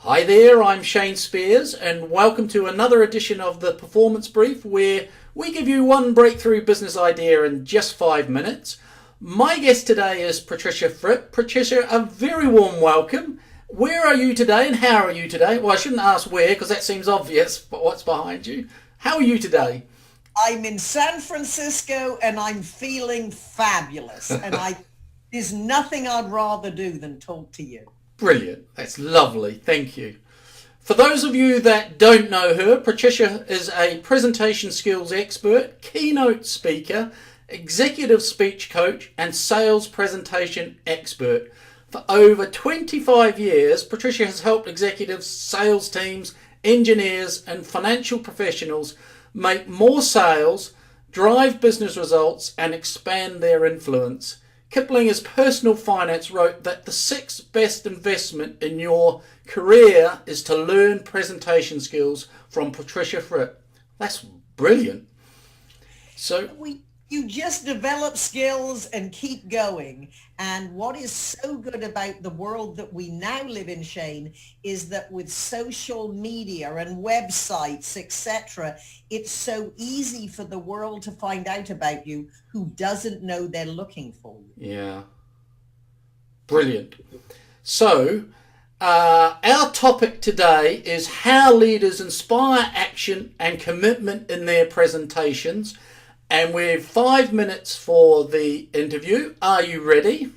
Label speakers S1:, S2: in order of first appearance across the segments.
S1: Hi there, I'm Shane Spiers, and welcome to another edition of the Performance Brief, where we give you one breakthrough business idea in just 5 minutes. My guest today is Patricia Fripp. Patricia, a very warm welcome. Where are you today and how are you today? Well, I shouldn't ask where because that seems obvious, but what's behind you? How are you today?
S2: I'm in San Francisco and I'm feeling fabulous. There's nothing I'd rather do than talk to you.
S1: Brilliant. That's lovely. Thank you. For those of you that don't know her, Patricia is a presentation skills expert, keynote speaker, executive speech coach, and sales presentation expert. For over 25 years, Patricia has helped executives, sales teams, engineers, and financial professionals make more sales, drive business results, and expand their influence. Kipling's Personal Finance wrote that the sixth best investment in your career is to learn presentation skills from Patricia Fripp. That's brilliant. So
S2: You just develop skills and keep going. And what is so good about the world that we now live in, Shane, is that with social media and websites, etc., it's so easy for the world to find out about you who doesn't know they're looking for you.
S1: Yeah. Brilliant. So, our topic today is how leaders inspire action and commitment in their presentations. And we have 5 minutes for the interview. Are you ready?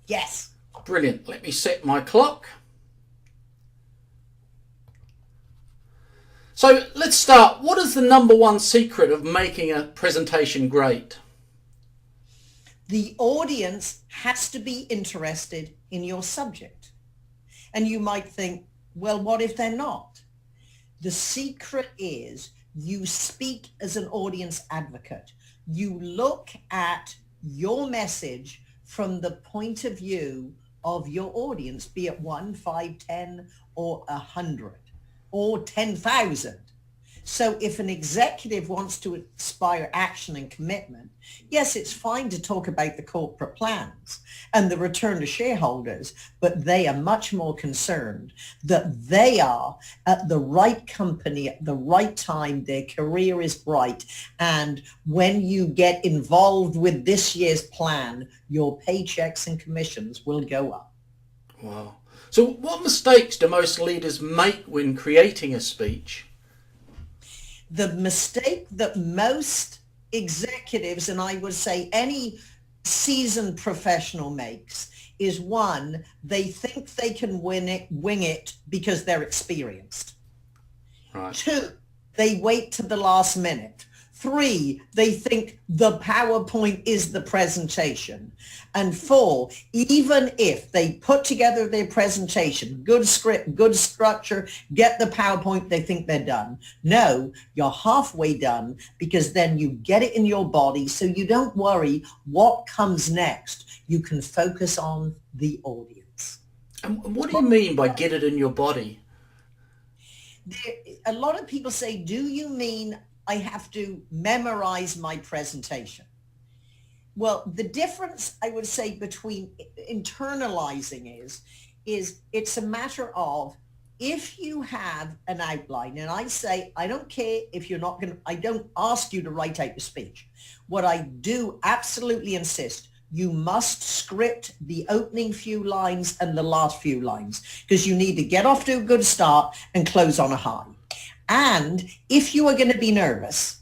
S2: Yes.
S1: Brilliant. Let me set my clock. So let's start. What is the number one secret of making a presentation great?
S2: The audience has to be interested in your subject. And you might think, well, what if they're not? The secret is you speak as an audience advocate. You look at your message from the point of view of your audience, be it 1, 5, 10, or 100, or 10,000. So if an executive wants to inspire action and commitment, yes, it's fine to talk about the corporate plans and the return to shareholders, but they are much more concerned that they are at the right company at the right time, their career is bright, and when you get involved with this year's plan, your paychecks and commissions will go up.
S1: Wow. So what mistakes do most leaders make when creating a speech?
S2: The mistake that most executives, and I would say any seasoned professional makes, is one, they think they can wing it because they're experienced.
S1: Right.
S2: 2, they wait to the last minute. 3, they think the PowerPoint is the presentation. And 4, even if they put together their presentation, good script, good structure, get the PowerPoint, they think they're done. No, you're halfway done because then you get it in your body so you don't worry what comes next. You can focus on the audience.
S1: And what do you mean by get it in your body?
S2: A lot of people say, do you mean I have to memorize my presentation? Well, the difference I would say between internalizing is it's a matter of if you have an outline, and I say, I don't care if you're not going to, I don't ask you to write out your speech. What I do absolutely insist, you must script the opening few lines and the last few lines because you need to get off to a good start and close on a high. And if you are going to be nervous,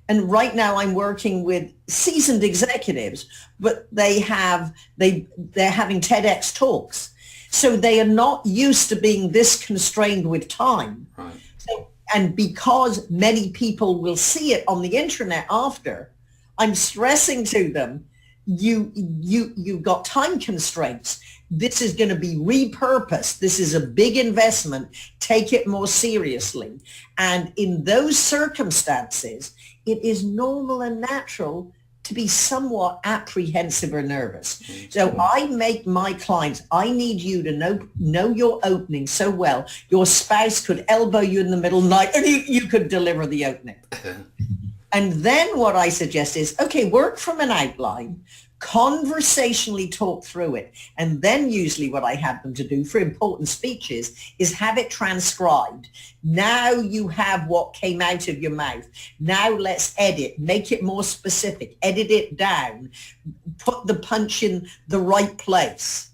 S2: and right now I'm working with seasoned executives, but they're having TEDx talks. So they are not used to being this constrained with time.
S1: Right.
S2: So, and because many people will see it on the internet after, I'm stressing to them, you've got time constraints. This is going to be repurposed. This is a big investment. Take it more seriously. And in those circumstances, it is normal and natural to be somewhat apprehensive or nervous. So I make my clients, I need you to know your opening so well. Your spouse could elbow you in the middle of the night and you could deliver the opening. And then what I suggest is, okay, work from an outline, conversationally talk through it. And then usually what I have them to do for important speeches is have it transcribed. Now you have what came out of your mouth. Now let's edit, make it more specific, edit it down, put the punch in the right place.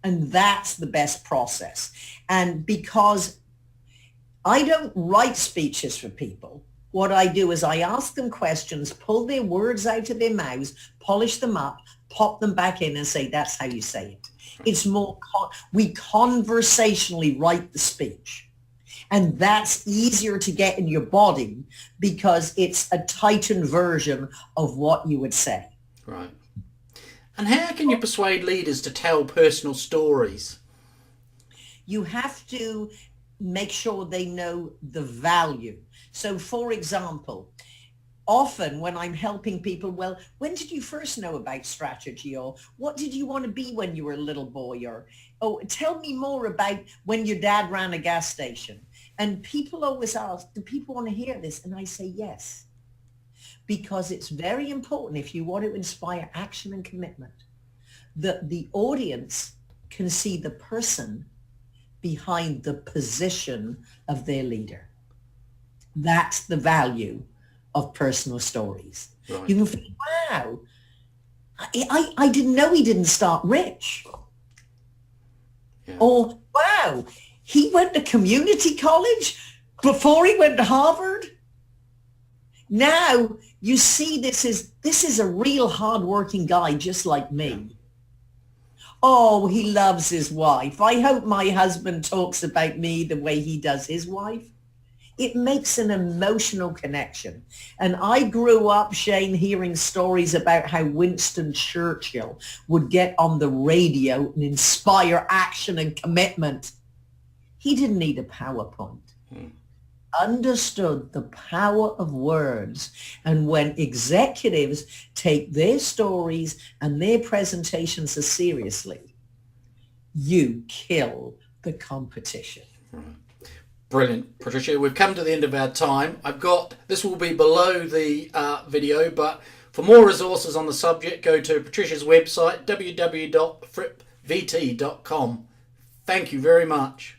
S2: And that's the best process. And because I don't write speeches for people, what I do is I ask them questions, pull their words out of their mouths, polish them up, pop them back in and say, that's how you say it. It's more, we conversationally write the speech. And that's easier to get in your body because it's a tightened version of what you would say.
S1: Right. And how can you persuade leaders to tell personal stories?
S2: You have to make sure they know the value. So for example, often when I'm helping people, well, when did you first know about strategy? Or what did you want to be when you were a little boy? Or, oh, tell me more about when your dad ran a gas station. And people always ask, do people want to hear this? And I say, yes, because it's very important if you want to inspire action and commitment, that the audience can see the person behind the position of their leader. That's the value of personal stories.
S1: Right.
S2: You can think, wow, I didn't know he didn't start rich.
S1: Yeah.
S2: Or, wow, he went to community college before he went to Harvard. Now you see this is a real hardworking guy just like me.
S1: Yeah.
S2: Oh, he loves his wife. I hope my husband talks about me the way he does his wife. It makes an emotional connection. And I grew up, Shane, hearing stories about how Winston Churchill would get on the radio and inspire action and commitment. He didn't need a PowerPoint. Understood the power of words. And when executives take their stories and their presentations as seriously, you kill the competition.
S1: Right. Brilliant, Patricia. We've come to the end of our time. This will be below the video, but for more resources on the subject, go to Patricia's website, www.frippvt.com. Thank you very much.